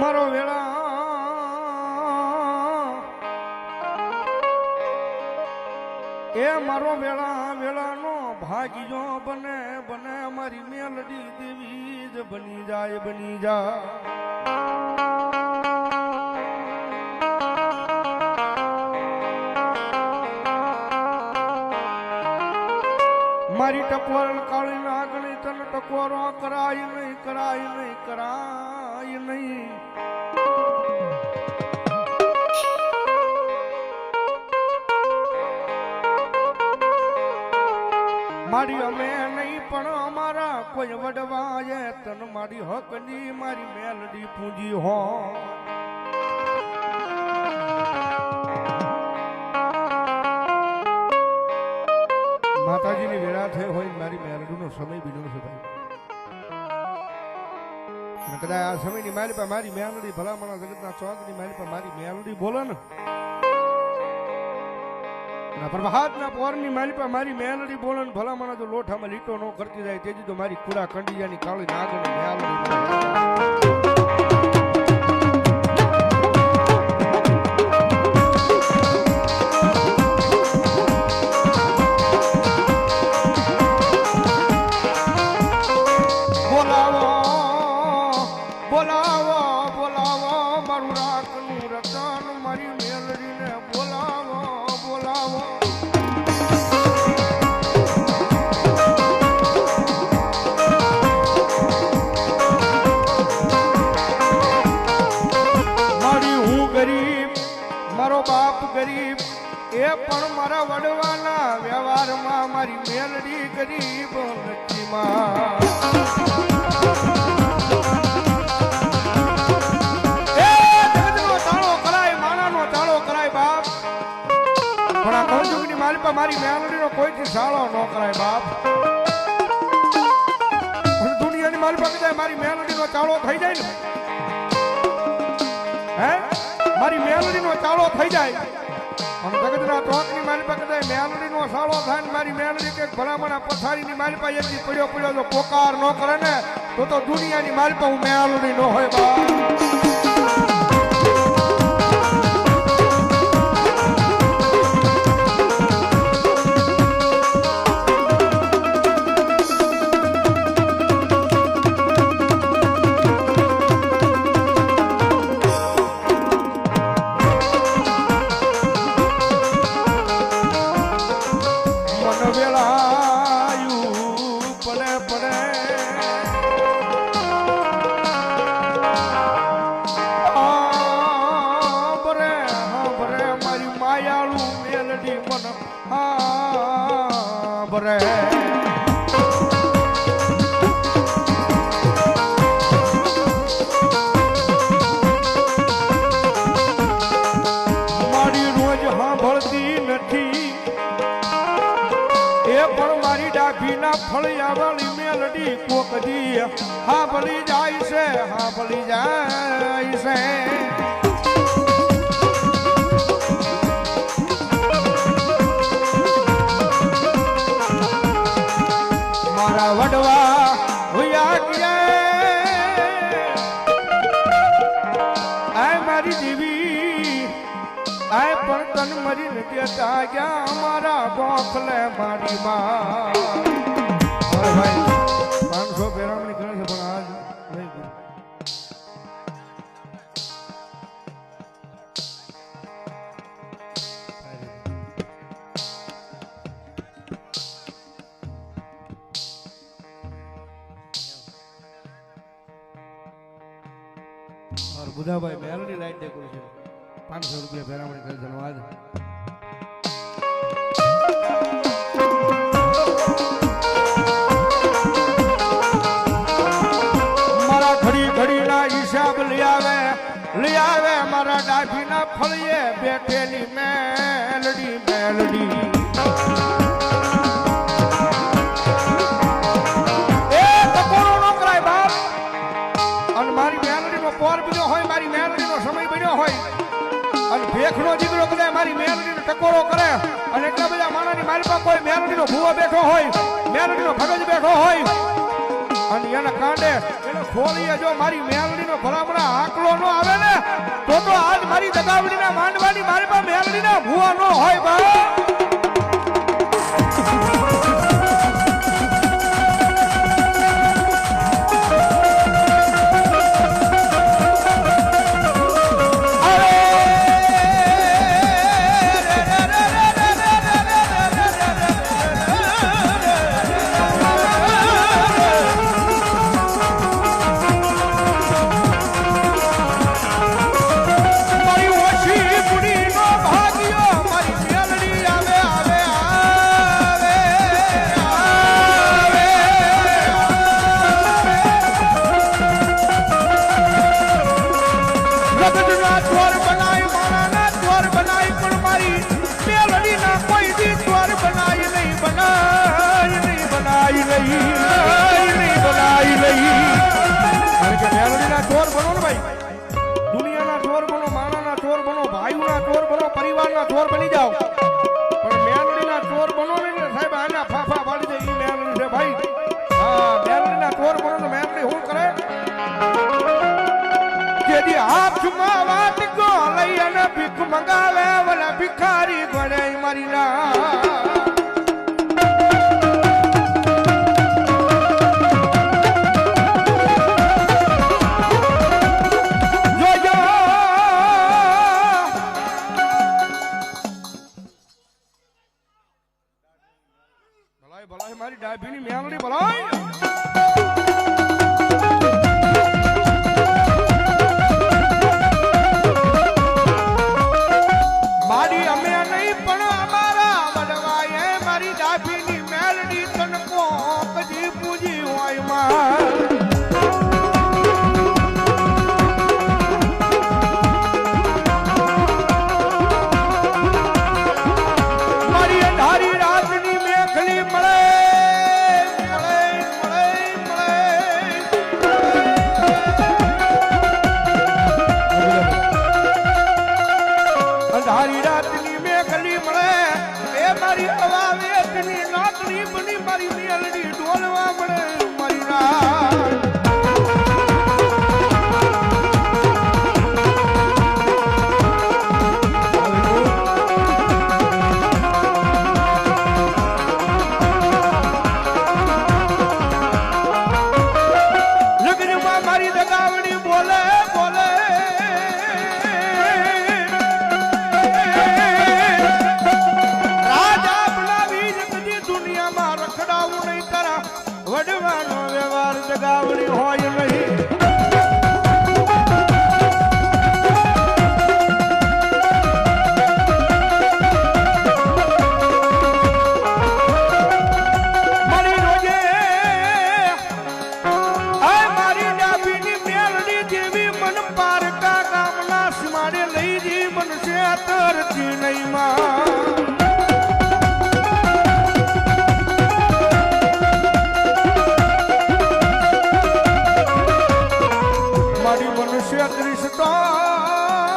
મારો વેળા એ મારો વેળા વેળાનો ભાગ્યો બને બને અમારી મેલડી દેવી જ બની જાય બની જા મારી ટકોર કાળી નાગણી તન ટકોરો કરાય નહીં કરાય નહીં કરાય નહીં મારી અમે નહીં પણ અમારા કોઈ વડવાએ તન મારી હકની મારી મેલડી પૂંજી હો માતાજીની વેળા થઈ હોય મારી મેલડીનો સમય બીજો છે ભાઈ કદાચ આ સમયની મારી પાસે મારી મેલડી ભલામણા જગતના ચોકની મારી પાસે મારી મેલડી બોલે ને પ્રભાતના પોરની મારી પાસે મારી મેલડી બોલે ને ભલામણા જો લોઠામાં લીટો ન કરતી જાય તેજી તો મારી કુડા કંડિયાની કાળી નાગની મેલડી ગરીબ એ પણ મારા વડવાના વ્યવહારમાં મારી મેલડી ગરીબ નથી માં એ જગતનો તાળો કરાય માણાનો તાળો કરાય બાપ પણ આ કળયુગની મારી પર મારી મેલડીનો કોઈથી સાળો ન કરાય બાપ દુનિયાની મારી પર કદાચ મારી મેલડીનો તાળો થઈ જાય ને હે મારી મેલડીનો તાળો થઈ જાય અને જગતના ચોકની મારી પાસે મેલડીનો સાળો થાય ને મારી મેલડી કે ભલામણા પથારીની મારી પાસે એટલી પડ્યો પડ્યો જો પોકાર ન કરે ને તો દુનિયાની મારી પાસે હું મેલડી ન હોય બા મારી રોજ સાંભળતી નથી એ પણ મારી ડાભીના ફળિયા વાળી મેલડી કોકદી સાંભળી જાય છે સાંભળી જાય છે મારા વડવા હોયા ગયા આ મારી દેવી આ પણ તન મરી ને દેતા ગયા અમારા ગોખલે મારી માં ભાઈ 500 પેરામણી કરે છે પણ આજ નહીં કરે બુધાભાઈ મેલડી લાઈટ ડેકોરેશન 500 રૂપિયા ભેરામણી કરી ધન્યવાદ મારા ઘડી ઘડીના હિસાબ લઈ આવે મારા ડાભીના ફળીએ બેઠેલી મેલડી મેલડી પોર બન્યો હોય મારી મેલડીનો સમય બન્યો હોય અને ભેખનો દીકરો કદાચ મારી મેલડીનો ટકોરો કરે અને એટલા બધા માણસની મારી પાસે કોઈ મેલડીનો ભૂવો બેઠો હોય મેલડીનો ભગજ બેઠો હોય અને એના કાંડે એને ખોલીએ જો મારી મેલડીનો ભલામણા આકલો નો આવે ને તો આજ મારી દગાવડીના માંડવાની મારી પાસે મેલડીના ભૂવા નો હોય બા ચોર બની જાઓ પણ મેલડીના ચોર બનો ને સાહેબ આના ફાફા પાડી દે ઈ મેલડી છે ભાઈ હા મેલડીના ચોર બનો તો મેલડી શું કરે જેદી આપ જુમા વાત કો લઈ અને ભીખ મંગાવે વલા ભિખારી ગણે મારી ના મારી ડાભીની મેલડી બોલાય મારી અમે નહીં પણ અમારા વડવાએ મારી ડાભીની મેલડી તનકો કદી પૂજી હોય માં ધારી રાતની મેઘલી મળે એ મારી હવા વેતની નાતની બની મારી મેલડી ડોલવા મળે મારી રાત લગ્નમાં મારી દગાવડી બોલે બોલે વડવાનો વ્યવહાર જગાવડી હોય નહીં મારી રોજે મારી ડાબીની મેલડી જેવી મન પારકા ગામના સીમાડે લઈ જી મનસે તરતી નહીં માં મનુષ્ય દૃષ્ટા